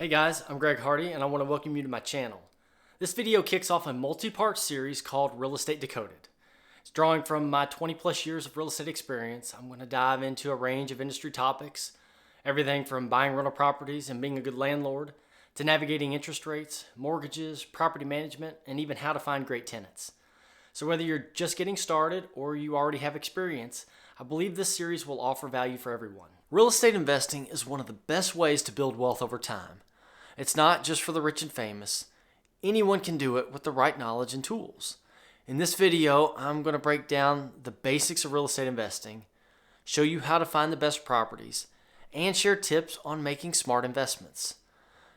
Hey guys, I'm Greg Hardy and I want to welcome you to my channel. This video kicks off a multi-part series called Real Estate Decoded. It's drawing from my 20 plus years of real estate experience. I'm going to dive into a range of industry topics, everything from buying rental properties and being a good landlord, to navigating interest rates, mortgages, property management, and even how to find great tenants. So whether you're just getting started or you already have experience, I believe this series will offer value for everyone. Real estate investing is one of the best ways to build wealth over time. It's not just for the rich and famous. Anyone can do it with the right knowledge and tools. In this video, I'm going to break down the basics of real estate investing, show you how to find the best properties, and share tips on making smart investments.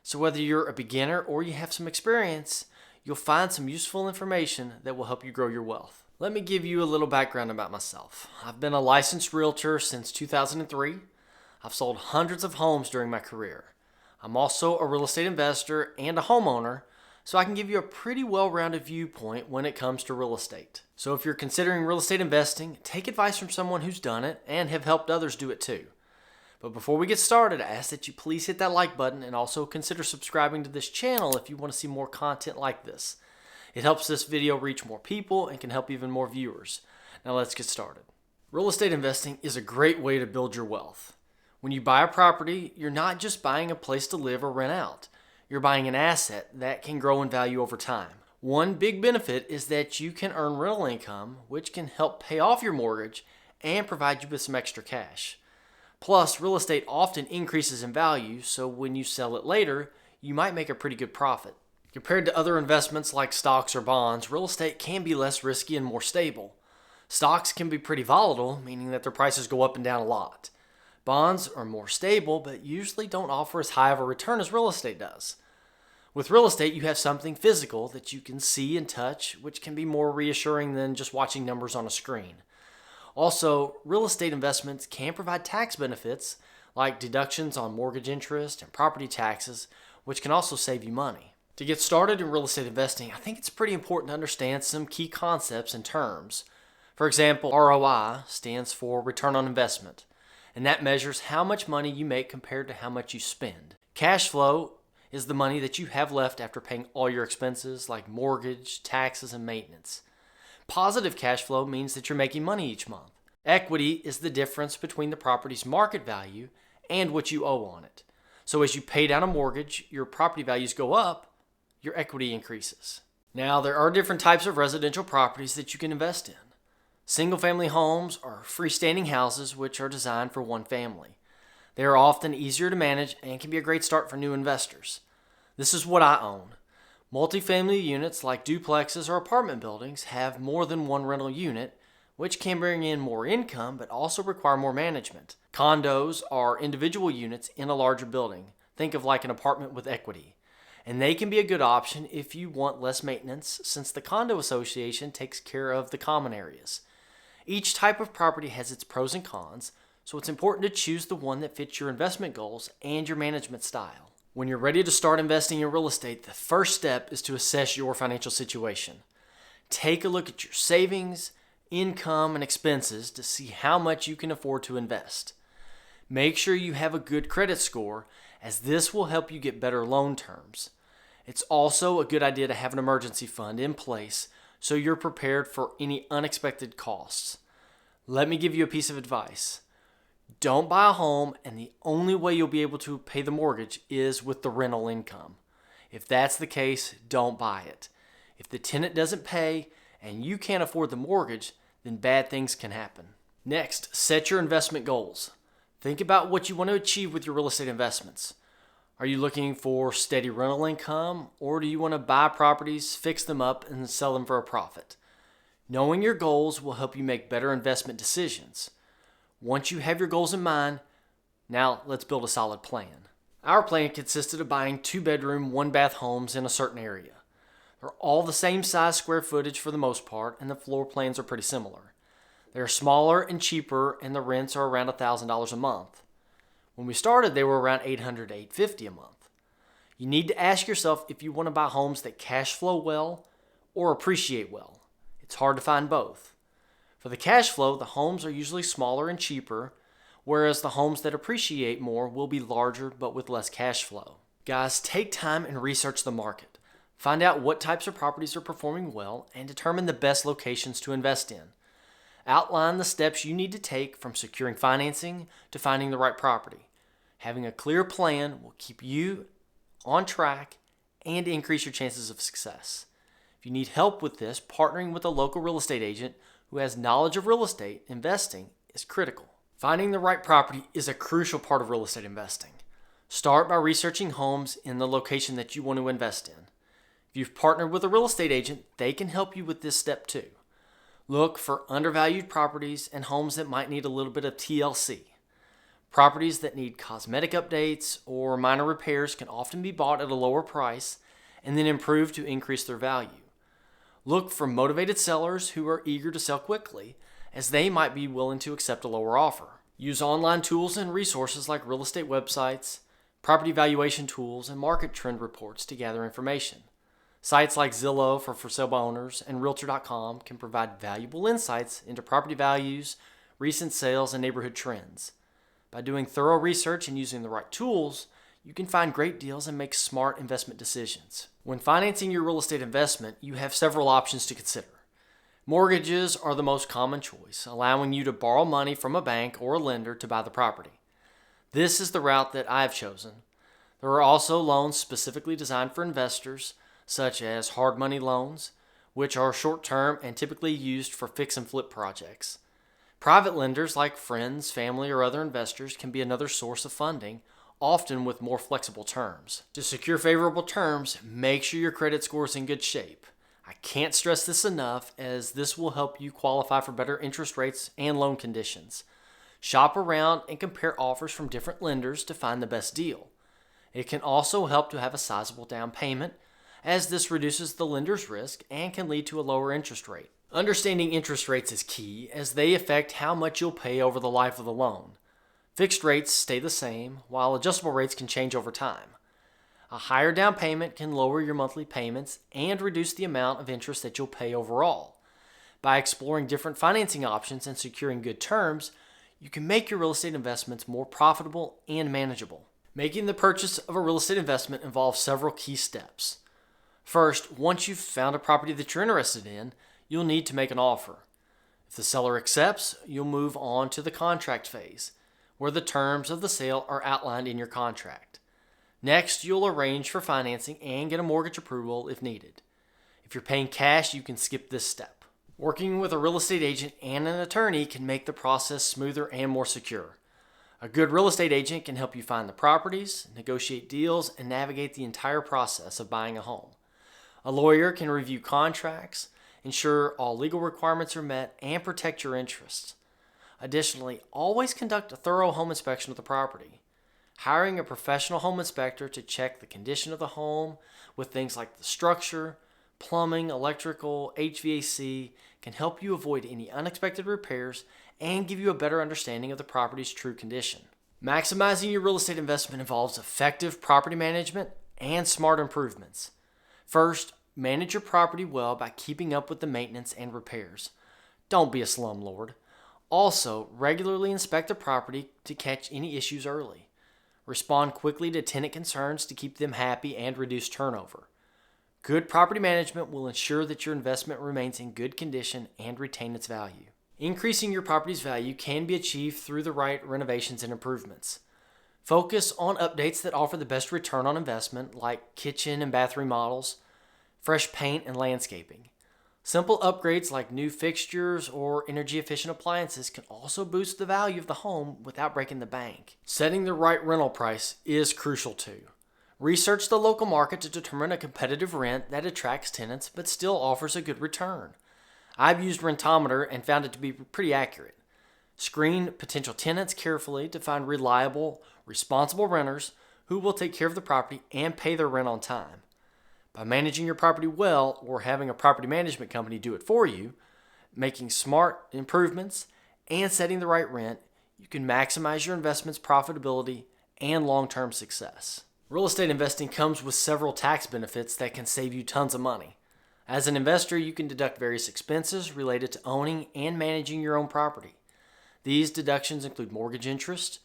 So whether you're a beginner or you have some experience, you'll find some useful information that will help you grow your wealth. Let me give you a little background about myself. I've been a licensed realtor since 2003. I've sold hundreds of homes during my career. I'm also a real estate investor and a homeowner, so I can give you a pretty well-rounded viewpoint when it comes to real estate. So if you're considering real estate investing, take advice from someone who's done it and have helped others do it too. But before we get started, I ask that you please hit that like button and also consider subscribing to this channel if you want to see more content like this. It helps this video reach more people and can help even more viewers. Now let's get started. Real estate investing is a great way to build your wealth. When you buy a property, you're not just buying a place to live or rent out. You're buying an asset that can grow in value over time. One big benefit is that you can earn rental income, which can help pay off your mortgage and provide you with some extra cash. Plus, real estate often increases in value, so when you sell it later, you might make a pretty good profit. Compared to other investments like stocks or bonds, real estate can be less risky and more stable. Stocks can be pretty volatile, meaning that their prices go up and down a lot. Bonds are more stable, but usually don't offer as high of a return as real estate does. With real estate, you have something physical that you can see and touch, which can be more reassuring than just watching numbers on a screen. Also, real estate investments can provide tax benefits like deductions on mortgage interest and property taxes, which can also save you money. To get started in real estate investing, I think it's pretty important to understand some key concepts and terms. For example, ROI stands for return on investment, and that measures how much money you make compared to how much you spend. Cash flow is the money that you have left after paying all your expenses like mortgage, taxes, and maintenance. Positive cash flow means that you're making money each month. Equity is the difference between the property's market value and what you owe on it. So as you pay down a mortgage, your property values go up, your equity increases. Now, there are different types of residential properties that you can invest in. Single-family homes are freestanding houses which are designed for one family. They are often easier to manage and can be a great start for new investors. This is what I own. Multifamily units like duplexes or apartment buildings have more than one rental unit, which can bring in more income but also require more management. Condos are individual units in a larger building. Think of like an apartment with equity. And they can be a good option if you want less maintenance, since the condo association takes care of the common areas. Each type of property has its pros and cons, so it's important to choose the one that fits your investment goals and your management style. When you're ready to start investing in real estate, the first step is to assess your financial situation. Take a look at your savings, income, and expenses to see how much you can afford to invest. Make sure you have a good credit score, as this will help you get better loan terms. It's also a good idea to have an emergency fund in place so you're prepared for any unexpected costs. Let me give you a piece of advice. Don't buy a home and the only way you'll be able to pay the mortgage is with the rental income. If that's the case, don't buy it. If the tenant doesn't pay and you can't afford the mortgage, then bad things can happen. Next, set your investment goals. Think about what you want to achieve with your real estate investments. Are you looking for steady rental income, or do you want to buy properties, fix them up, and sell them for a profit? Knowing your goals will help you make better investment decisions. Once you have your goals in mind, now let's build a solid plan. Our plan consisted of buying 2-bedroom, 1-bath homes in a certain area. They're all the same size square footage for the most part, and the floor plans are pretty similar. They're smaller and cheaper, and the rents are around $1,000 a month. When we started, they were around $800 to $850 a month. You need to ask yourself if you want to buy homes that cash flow well or appreciate well. It's hard to find both. For the cash flow, the homes are usually smaller and cheaper, whereas the homes that appreciate more will be larger but with less cash flow. Guys, take time and research the market. Find out what types of properties are performing well and determine the best locations to invest in. Outline the steps you need to take from securing financing to finding the right property. Having a clear plan will keep you on track and increase your chances of success. If you need help with this, partnering with a local real estate agent who has knowledge of real estate investing is critical. Finding the right property is a crucial part of real estate investing. Start by researching homes in the location that you want to invest in. If you've partnered with a real estate agent, they can help you with this step too. Look for undervalued properties and homes that might need a little bit of TLC. Properties that need cosmetic updates or minor repairs can often be bought at a lower price and then improved to increase their value. Look for motivated sellers who are eager to sell quickly, as they might be willing to accept a lower offer. Use online tools and resources like real estate websites, property valuation tools, and market trend reports to gather information. Sites like Zillow for sale by owners and Realtor.com can provide valuable insights into property values, recent sales, and neighborhood trends. By doing thorough research and using the right tools, you can find great deals and make smart investment decisions. When financing your real estate investment, you have several options to consider. Mortgages are the most common choice, allowing you to borrow money from a bank or a lender to buy the property. This is the route that I've chosen. There are also loans specifically designed for investors, such as hard money loans, which are short-term and typically used for fix and flip projects. Private lenders like friends, family, or other investors can be another source of funding, often with more flexible terms. To secure favorable terms, make sure your credit score is in good shape. I can't stress this enough, as this will help you qualify for better interest rates and loan conditions. Shop around and compare offers from different lenders to find the best deal. It can also help to have a sizable down payment, as this reduces the lender's risk and can lead to a lower interest rate. Understanding interest rates is key, as they affect how much you'll pay over the life of the loan. Fixed rates stay the same, while adjustable rates can change over time. A higher down payment can lower your monthly payments and reduce the amount of interest that you'll pay overall. By exploring different financing options and securing good terms, you can make your real estate investments more profitable and manageable. Making the purchase of a real estate investment involves several key steps. First, once you've found a property that you're interested in, you'll need to make an offer. If the seller accepts, you'll move on to the contract phase, where the terms of the sale are outlined in your contract. Next, you'll arrange for financing and get a mortgage approval if needed. If you're paying cash, you can skip this step. Working with a real estate agent and an attorney can make the process smoother and more secure. A good real estate agent can help you find the properties, negotiate deals, and navigate the entire process of buying a home. A lawyer can review contracts, ensure all legal requirements are met, and protect your interests. Additionally, always conduct a thorough home inspection of the property. Hiring a professional home inspector to check the condition of the home with things like the structure, plumbing, electrical, HVAC can help you avoid any unexpected repairs and give you a better understanding of the property's true condition. Maximizing your real estate investment involves effective property management and smart improvements. First, manage your property well by keeping up with the maintenance and repairs. Don't be a slumlord. Also, regularly inspect the property to catch any issues early. Respond quickly to tenant concerns to keep them happy and reduce turnover. Good property management will ensure that your investment remains in good condition and retain its value. Increasing your property's value can be achieved through the right renovations and improvements. Focus on updates that offer the best return on investment, like kitchen and bath remodels, fresh paint, and landscaping. Simple upgrades like new fixtures or energy-efficient appliances can also boost the value of the home without breaking the bank. Setting the right rental price is crucial too. Research the local market to determine a competitive rent that attracts tenants but still offers a good return. I've used Rentometer and found it to be pretty accurate. Screen potential tenants carefully to find reliable, responsible renters who will take care of the property and pay their rent on time. By managing your property well, or having a property management company do it for you, making smart improvements, and setting the right rent, you can maximize your investment's profitability and long-term success. Real estate investing comes with several tax benefits that can save you tons of money. As an investor, you can deduct various expenses related to owning and managing your own property. These deductions include mortgage interest,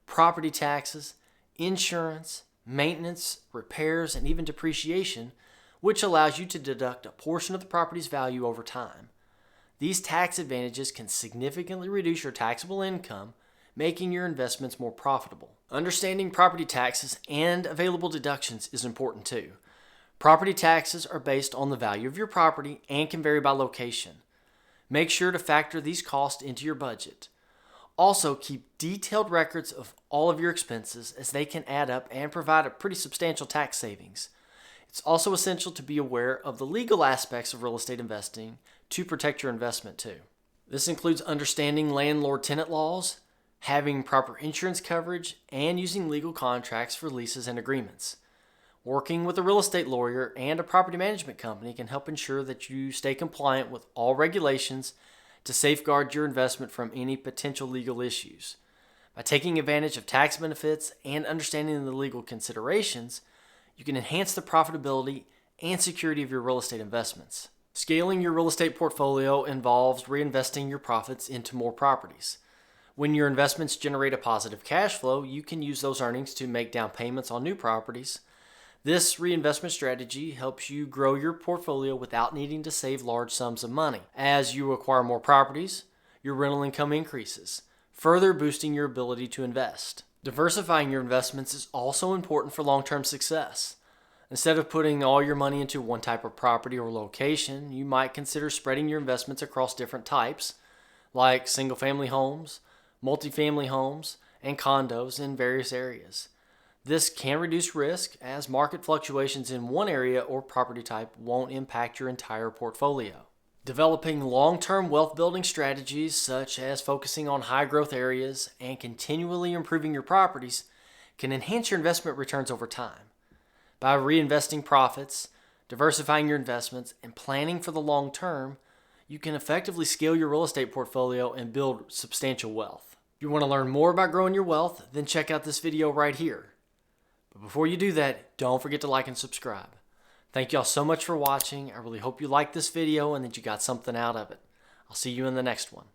property taxes, insurance, maintenance, repairs, and even depreciation, which allows you to deduct a portion of the property's value over time. These tax advantages can significantly reduce your taxable income, making your investments more profitable. Understanding property taxes and available deductions is important too. Property taxes are based on the value of your property and can vary by location. Make sure to factor these costs into your budget. Also, keep detailed records of all of your expenses, as they can add up and provide a pretty substantial tax savings. It's also essential to be aware of the legal aspects of real estate investing to protect your investment too. This includes understanding landlord-tenant laws, having proper insurance coverage, and using legal contracts for leases and agreements. Working with a real estate lawyer and a property management company can help ensure that you stay compliant with all regulations to safeguard your investment from any potential legal issues. By taking advantage of tax benefits and understanding the legal considerations, you can enhance the profitability and security of your real estate investments. Scaling your real estate portfolio involves reinvesting your profits into more properties. When your investments generate a positive cash flow, you can use those earnings to make down payments on new properties. This reinvestment strategy helps you grow your portfolio without needing to save large sums of money. As you acquire more properties, your rental income increases, further boosting your ability to invest. Diversifying your investments is also important for long-term success. Instead of putting all your money into one type of property or location, you might consider spreading your investments across different types, like single-family homes, multifamily homes, and condos in various areas. This can reduce risk, as market fluctuations in one area or property type won't impact your entire portfolio. Developing long-term wealth-building strategies, such as focusing on high-growth areas and continually improving your properties, can enhance your investment returns over time. By reinvesting profits, diversifying your investments, and planning for the long term, you can effectively scale your real estate portfolio and build substantial wealth. If you want to learn more about growing your wealth, then check out this video right here. But before you do that, don't forget to like and subscribe. Thank y'all so much for watching. I really hope you liked this video and that you got something out of it. I'll see you in the next one.